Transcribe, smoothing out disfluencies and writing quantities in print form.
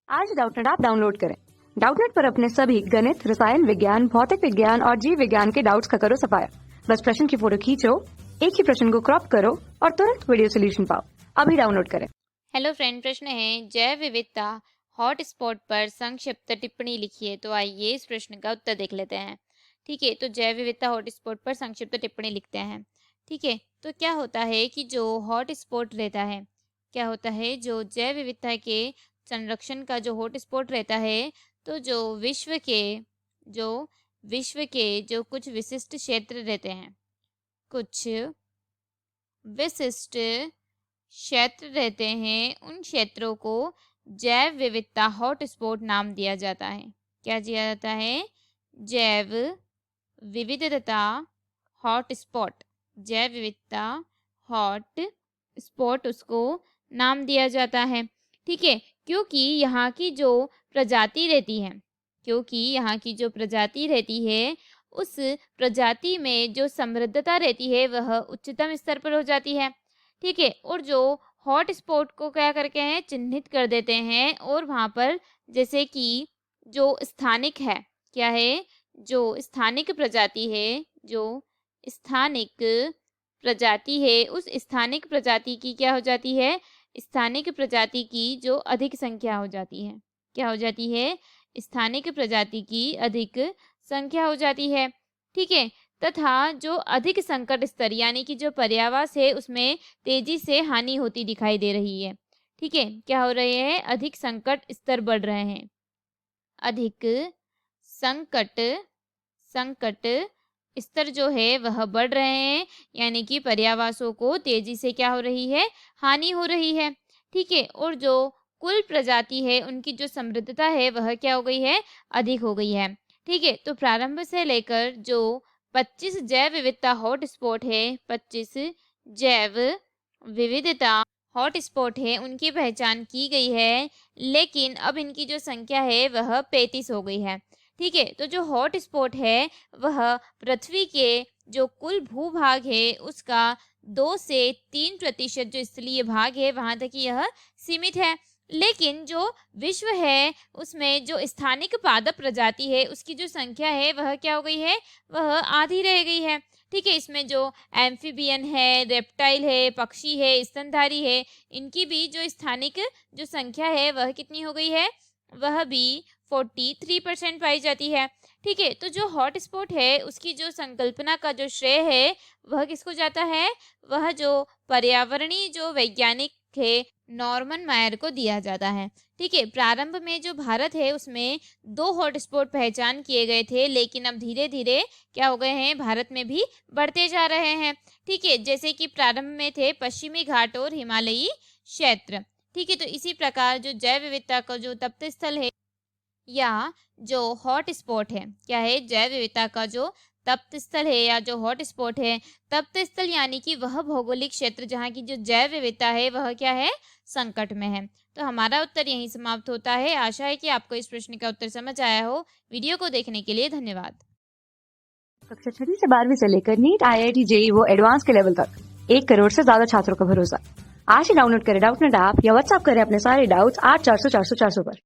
आज Doubtnut app download करें। Doubtnut पर अपने सभी गणित, रसायन विज्ञान, भौतिक विज्ञान और जीव विज्ञान के डाउट्स का करो सफाया। बस प्रश्न की फोटो खींचो, एक ही प्रश्न को क्रॉप करो और तुरंत वीडियो सोल्यूशन पाओ। अभी डाउनलोड करें। हेलो फ्रेंड, प्रश्न है जैव विविधता हॉट स्पॉट पर संक्षिप्त टिप्पणी लिखिए। तो आइए इस प्रश्न का उत्तर देख लेते हैं। ठीक है, तो जैव विविधता हॉट स्पॉट पर संक्षिप्त टिप्पणी लिखते हैं। ठीक है, तो क्या होता है कि जो हॉट स्पॉट रहता है, क्या होता है जो जैव विविधता के संरक्षण का जो हॉट स्पॉट रहता है, तो जो विश्व के जो कुछ विशिष्ट क्षेत्र रहते हैं, कुछ विशिष्ट क्षेत्र रहते हैं, उन क्षेत्रों को जैव विविधता हॉटस्पॉट नाम दिया जाता है। क्या दिया जाता है? जैव विविधता हॉटस्पॉट। जैव विविधता हॉट स्पॉट उसको नाम दिया जाता है। ठीक है, क्योंकि यहाँ की जो प्रजाति रहती है, उस प्रजाति में जो समृद्धता रहती है वह उच्चतम स्तर पर हो जाती है। ठीक है, और जो हॉट स्पॉट को क्या करके हैं, चिन्हित कर देते हैं, और वहाँ पर जैसे कि जो स्थानिक है, क्या है, जो स्थानिक प्रजाति है, उस स्थानिक प्रजाति की क्या हो जाती है, स्थानिक प्रजाति की जो अधिक संख्या हो जाती है। क्या हो जाती है? स्थानिक प्रजाति की अधिक संख्या हो जाती है। ठीक है, तथा जो अधिक संकट स्तर यानी कि जो पर्यावास है उसमें तेजी से हानि होती दिखाई दे रही है। ठीक है, क्या हो रहे हैं? अधिक संकट स्तर बढ़ रहे हैं। अधिक संकट स्तर जो है वह बढ़ रहे हैं, यानी कि पर्यावासों को तेजी से क्या हो रही है, हानि हो रही है। ठीक है, और जो कुल प्रजाति है उनकी जो समृद्धता है वह क्या हो गई है, अधिक हो गई है। ठीक है, तो प्रारंभ से लेकर जो 25 जैव विविधता हॉटस्पॉट है, 25 जैव विविधता हॉटस्पॉट है, उनकी पहचान की गई है, लेकिन अब इनकी जो संख्या है वह 35 हो गई है। ठीक है, तो जो हॉटस्पॉट है वह पृथ्वी के जो कुल भूभाग है उसका 2 से 3% जो स्थलीय भाग है वहां तक यह सीमित है। लेकिन जो विश्व है उसमें जो स्थानिक पादप प्रजाति है उसकी जो संख्या है वह क्या हो गई है, वह आधी रह गई है। ठीक है, इसमें जो एम्फीबियन है, रेप्टाइल है, पक्षी है, स्तनधारी है, इनकी भी जो स्थानिक जो संख्या है वह कितनी हो गई है, वह भी 43% पाई जाती है। ठीक है, तो जो हॉट स्पॉट है उसकी जो संकल्पना का जो श्रेय है वह किसको जाता है, वह जो पर्यावरणीय जो वैज्ञानिक है नॉर्मन मायर को दिया जाता है। ठीक है, प्रारंभ में जो भारत है उसमें 2 हॉटस्पॉट पहचान किए गए थे, लेकिन अब धीरे धीरे क्या हो गए हैं, भारत में भी बढ़ते जा रहे हैं। ठीक है, जैसे कि प्रारंभ में थे पश्चिमी घाट और हिमालयी क्षेत्र। ठीक है, तो इसी प्रकार जो जैव विविधता का जो तप्त स्थल है या जो हॉट स्पॉट है, क्या है, जैव विविधता का जो तप्त स्थल है या जो हॉट स्पॉट है, तप्त स्थल यानी कि वह भौगोलिक क्षेत्र जहाँ की जो जैव विविधता है वह क्या है, संकट में है। तो हमारा उत्तर यहीं समाप्त होता है। आशा है कि आपको इस प्रश्न का उत्तर समझ आया हो। वीडियो को देखने के लिए धन्यवाद। कक्षा 6 से 12वीं से लेकर नीट, IIT, JEE वो एडवांस के लेवल तक 1 करोड़ से ज्यादा छात्रों का भरोसा। आज ही डाउनलोड करें डाउटनेट ऐप या व्हाट्सएप करें अपने सारे डाउट्स 8400 400 400 पर।